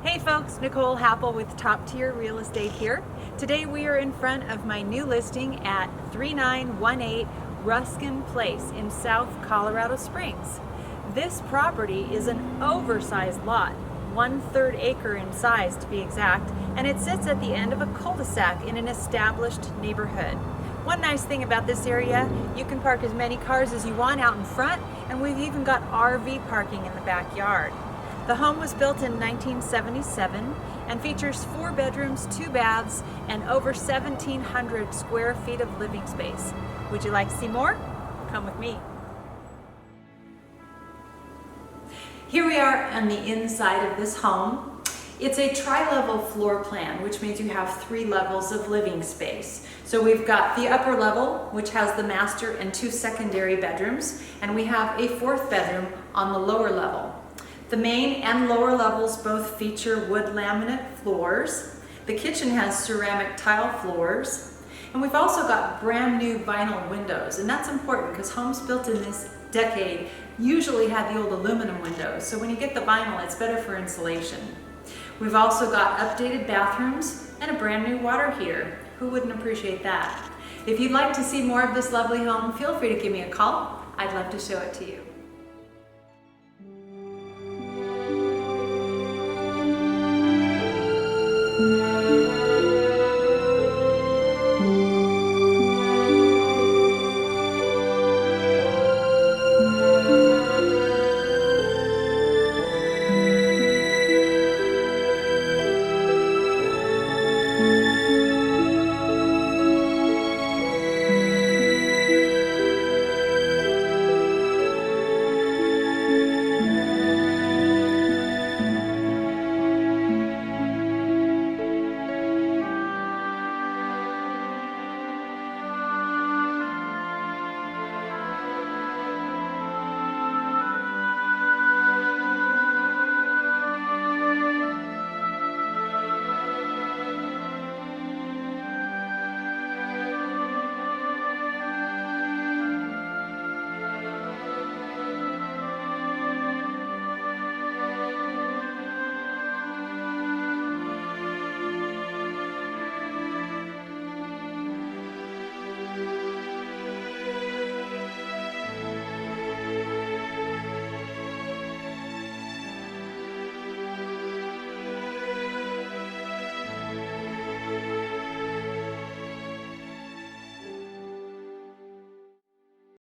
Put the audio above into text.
Hey folks, Nicole Happel with Top Tier Real Estate here. Today we are in front of my new listing at 3918 Ruskin Place in South Colorado Springs. This property is an oversized lot, 1/3 acre in size to be exact, and it sits at the end of a cul-de-sac in an established neighborhood. One nice thing about this area, you can park as many cars as you want out in front, and we've even got RV parking in the backyard. The home was built in 1977 and features 4 bedrooms, 2 baths, and over 1,700 square feet of living space. Would you like to see more? Come with me. Here we are on the inside of this home. It's a tri-level floor plan, which means you have 3 levels of living space. So we've got the upper level, which has the master and 2 secondary bedrooms, and we have a 4th bedroom on the lower level. The main and lower levels both feature wood laminate floors. The kitchen has ceramic tile floors. And we've also got brand new vinyl windows, and that's important because homes built in this decade usually had the old aluminum windows. So when you get the vinyl, it's better for insulation. We've also got updated bathrooms and a brand new water heater. Who wouldn't appreciate that? If you'd like to see more of this lovely home, feel free to give me a call. I'd love to show it to you.